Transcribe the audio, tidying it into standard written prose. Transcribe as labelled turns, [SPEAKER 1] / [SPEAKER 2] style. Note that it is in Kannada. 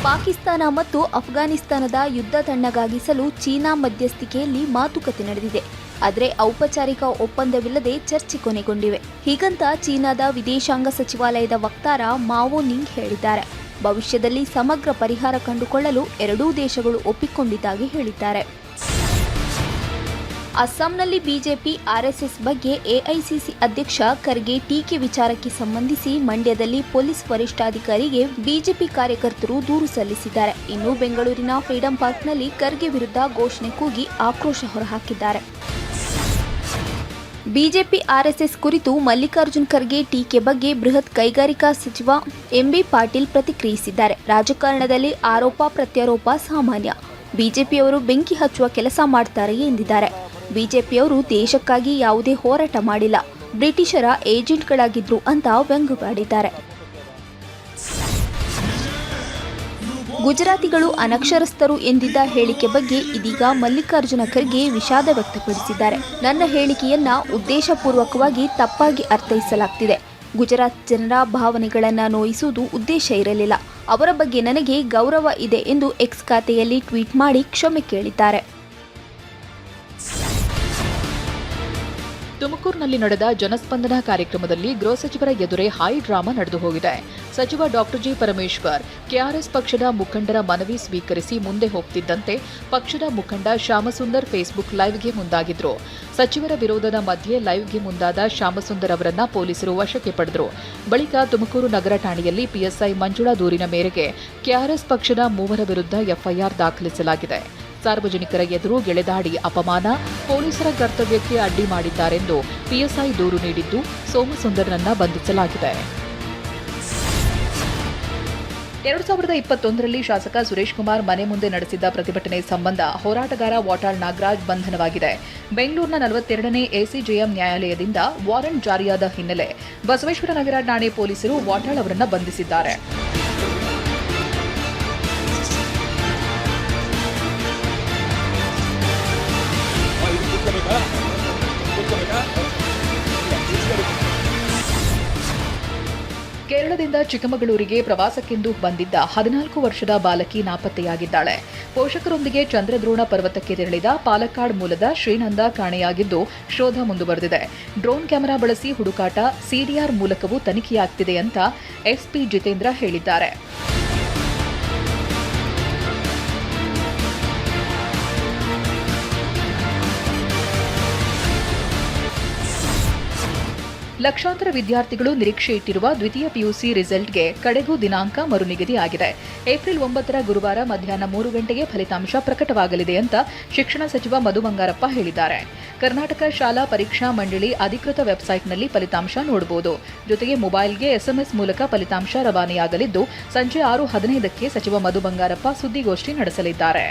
[SPEAKER 1] ಪಾಕಿಸ್ತಾನ ಮತ್ತು ಅಫ್ಘಾನಿಸ್ತಾನದ ಯುದ್ಧ ತಣ್ಣಗಾಗಿಸಲು ಚೀನಾ ಮಧ್ಯಸ್ಥಿಕೆಯಲ್ಲಿ ಮಾತುಕತೆ ನಡೆದಿದೆ. ಆದರೆ ಔಪಚಾರಿಕ ಒಪ್ಪಂದವಿಲ್ಲದೆ ಚರ್ಚೆ ಕೊನೆಗೊಂಡಿವೆ. ಹೀಗಂತ ಚೀನಾದ ವಿದೇಶಾಂಗ ಸಚಿವಾಲಯದ ವಕ್ತಾರ ಮಾವೋ ನಿಂಗ್ ಹೇಳಿದ್ದಾರೆ. ಭವಿಷ್ಯದಲ್ಲಿ ಸಮಗ್ರ ಪರಿಹಾರ ಕಂಡುಕೊಳ್ಳಲು ಎರಡೂ ದೇಶಗಳು ಒಪ್ಪಿಕೊಂಡಿದ್ದಾಗಿ ಹೇಳಿದ್ದಾರೆ. ಅಸ್ಸಾಂನಲ್ಲಿ ಬಿಜೆಪಿ ಆರ್ಎಸ್ಎಸ್ ಬಗ್ಗೆ ಎಐಸಿಸಿ ಅಧ್ಯಕ್ಷ ಖರ್ಗೆ ಟೀಕೆ ವಿಚಾರಕ್ಕೆ ಸಂಬಂಧಿಸಿ ಮಂಡ್ಯದಲ್ಲಿ ಪೊಲೀಸ್ ವರಿಷ್ಠಾಧಿಕಾರಿಗೆ ಬಿಜೆಪಿ ಕಾರ್ಯಕರ್ತರು ದೂರು ಸಲ್ಲಿಸಿದ್ದಾರೆ. ಇನ್ನು ಬೆಂಗಳೂರಿನ ಫ್ರೀಡಂ ಪಾರ್ಕ್ನಲ್ಲಿ ಖರ್ಗೆ ವಿರುದ್ಧ ಘೋಷಣೆ ಕೂಗಿ ಆಕ್ರೋಶ ಹೊರಹಾಕಿದ್ದಾರೆ. ಬಿಜೆಪಿ ಆರ್ಎಸ್ಎಸ್ ಕುರಿತು ಮಲ್ಲಿಕಾರ್ಜುನ್ ಖರ್ಗೆ ಟೀಕೆ ಬಗ್ಗೆ ಬೃಹತ್ ಕೈಗಾರಿಕಾ ಸಚಿವ ಎಂಬಿ ಪಾಟೀಲ್ ಪ್ರತಿಕ್ರಿಯಿಸಿದ್ದಾರೆ. ರಾಜಕಾರಣದಲ್ಲಿ ಆರೋಪ ಪ್ರತ್ಯಾರೋಪ ಸಾಮಾನ್ಯ. ಬಿಜೆಪಿಯವರು ಬೆಂಕಿ ಹಚ್ಚುವ ಕೆಲಸ ಮಾಡ್ತಾರೆ ಎಂದಿದ್ದಾರೆ. ಬಿಜೆಪಿಯವರು ದೇಶಕ್ಕಾಗಿ ಯಾವುದೇ ಹೋರಾಟ ಮಾಡಿಲ್ಲ, ಬ್ರಿಟಿಷರ ಏಜೆಂಟ್ಗಳಾಗಿದ್ರು ಅಂತ ವ್ಯಂಗ್ಯವಾಡಿದ್ದಾರೆ. ಗುಜರಾತಿಗಳು ಅನಕ್ಷರಸ್ಥರು ಎಂದಿದ್ದ ಹೇಳಿಕೆ ಬಗ್ಗೆ ಇದೀಗ ಮಲ್ಲಿಕಾರ್ಜುನ ಖರ್ಗೆ ವಿಷಾದ ವ್ಯಕ್ತಪಡಿಸಿದ್ದಾರೆ. ನನ್ನ ಹೇಳಿಕೆಯನ್ನ ಉದ್ದೇಶಪೂರ್ವಕವಾಗಿ ತಪ್ಪಾಗಿ ಅರ್ಥೈಸಲಾಗ್ತಿದೆ. ಗುಜರಾತ್ ಜನರ ಭಾವನೆಗಳನ್ನು ನೋಯಿಸುವುದು ಉದ್ದೇಶ ಇರಲಿಲ್ಲ. ಅವರ ಬಗ್ಗೆ ನನಗೆ ಗೌರವ ಇದೆ ಎಂದು ಎಕ್ಸ್ ಖಾತೆಯಲ್ಲಿ ಟ್ವೀಟ್ ಮಾಡಿ ಕ್ಷಮೆ ಕೇಳಿದ್ದಾರೆ.
[SPEAKER 2] ತುಮಕೂರಿನಲ್ಲಿ ನಡೆದ ಜನಸ್ಪಂದನ ಕಾರ್ಯಕ್ರಮದಲ್ಲಿ ಗೃಹ ಸಚಿವರ ಎದುರೇ ಹೈ ಡ್ರಾಮಾ ನಡೆದು ಹೋಗಿದೆ. ಸಚಿವ ಡಾಕ್ಟರ್ ಜಿ ಪರಮೇಶ್ವರ್ ಕೆಆರ್ಎಸ್ ಪಕ್ಷದ ಮುಖಂಡರ ಮನವಿ ಸ್ವೀಕರಿಸಿ ಮುಂದೆ ಹೋಗ್ತಿದ್ದಂತೆ ಪಕ್ಷದ ಮುಖಂಡ ಶ್ಯಾಮಸುಂದರ್ ಫೇಸ್ಬುಕ್ ಲೈವ್ಗೆ ಮುಂದಾಗಿದ್ರು. ಸಚಿವರ ವಿರೋಧದ ಮಧ್ಯೆ ಲೈವ್ಗೆ ಮುಂದಾದ ಶ್ಯಾಮಸುಂದರ್ ಅವರನ್ನ ಪೊಲೀಸರು ವಶಕ್ಕೆ ಪಡೆದರು. ಬಳಿಕ ತುಮಕೂರು ನಗರ ಠಾಣೆಯಲ್ಲಿ ಪಿಎಸ್ಐ ಮಂಜುಳಾ ದೂರಿನ ಮೇರೆಗೆ ಕೆಆರ್ಎಸ್ ಪಕ್ಷದ 3 ವಿರುದ್ಧ ಎಫ್ಐಆರ್ ದಾಖಲಿಸಲಾಗಿದೆ. ಸಾರ್ವಜನಿಕರ ಎದುರು ಗೆಳೆದಾಡಿ ಅಪಮಾನ, ಪೊಲೀಸರ ಕರ್ತವ್ಯಕ್ಕೆ ಅಡ್ಡಿ ಮಾಡಿದ್ದಾರೆಂದು ಪಿಎಸ್ಐ ದೂರು ನೀಡಿದ್ದು ಸೋಮಸುಂದರ್ನನ್ನ ಬಂಧಿಸಲಾಗಿದೆ. 2021ರಲ್ಲಿ ಶಾಸಕ ಸುರೇಶ್ ಕುಮಾರ್ ಮನೆ ಮುಂದೆ ನಡೆಸಿದ್ದ ಪ್ರತಿಭಟನೆ ಸಂಬಂಧ ಹೋರಾಟಗಾರ ವಾಟಾಳ್ ನಾಗರಾಜ್ ಬಂಧನವಾಗಿದೆ. ಬೆಂಗಳೂರಿನ 42ನೇ ಎಸಿಜೆಎಂ ನ್ಯಾಯಾಲಯದಿಂದ ವಾರೆಂಟ್ ಜಾರಿಯಾದ ಹಿನ್ನೆಲೆ ಬಸವೇಶ್ವರ ನಗರ ಠಾಣೆ ಪೊಲೀಸರು ವಾಟಾಳ್ ಅವರನ್ನು ಬಂಧಿಸಿದ್ದಾರೆ. ಕೇರಳದಿಂದ ಚಿಕ್ಕಮಗಳೂರಿಗೆ ಪ್ರವಾಸಕ್ಕೆಂದು ಬಂದಿದ್ದ 14 ವರ್ಷದ ಬಾಲಕಿ ನಾಪತ್ತೆಯಾಗಿದ್ದಾಳೆ. ಪೋಷಕರೊಂದಿಗೆ ಚಂದ್ರದ್ರೋಣ ಪರ್ವತಕ್ಕೆ ತೆರಳಿದ ಪಾಲಕ್ಕಾಡ್ ಮೂಲದ ಶ್ರೀನಂದ ಕಾಣೆಯಾಗಿದ್ದು ಶೋಧ ಮುಂದುವರೆದಿದೆ. ಡ್ರೋನ್ ಕ್ಯಾಮೆರಾ ಬಳಸಿ ಹುಡುಕಾಟ ಸಿಡಿಆರ್ ಮೂಲಕವೂ ತನಿಖೆಯಾಗ್ತಿದೆ ಅಂತ ಎಸ್ಪಿ ಜಿತೇಂದ್ರ ಹೇಳಿದ್ದಾರೆ. ಲಕ್ಷಾಂತರ ವಿದ್ಯಾರ್ಥಿಗಳು ನಿರೀಕ್ಷೆ ಇಟ್ಟಿರುವ ದ್ವಿತೀಯ ಪಿಯುಸಿ ರಿಸಲ್ಟ್ಗೆ ಕಡೆಗೂ ದಿನಾಂಕ ಮರುನಿಗದಿಯಾಗಿದೆ. ಏಪ್ರಿಲ್ 9ರ ಗುರುವಾರ ಮಧ್ಯಾಹ್ನ 3 ಗಂಟೆಗೆ ಫಲಿತಾಂಶ ಪ್ರಕಟವಾಗಲಿದೆ ಅಂತ ಶಿಕ್ಷಣ ಸಚಿವ ಮಧು ಬಂಗಾರಪ್ಪ ಹೇಳಿದ್ದಾರೆ. ಕರ್ನಾಟಕ ಶಾಲಾ ಪರೀಕ್ಷಾ ಮಂಡಳಿ ಅಧಿಕೃತ ವೆಬ್ಸೈಟ್ನಲ್ಲಿ ಫಲಿತಾಂಶ ನೋಡಬಹುದು. ಜೊತೆಗೆ ಮೊಬೈಲ್ಗೆ ಎಸ್ಎಂಎಸ್ ಮೂಲಕ ಫಲಿತಾಂಶ ರವಾನೆಯಾಗಲಿದ್ದು ಸಂಜೆ 6:15ಕ್ಕೆ ಸಚಿವ ಮಧು ಬಂಗಾರಪ್ಪ ಸುದ್ದಿಗೋಷ್ಠಿ ನಡೆಸಲಿದ್ದಾರೆ.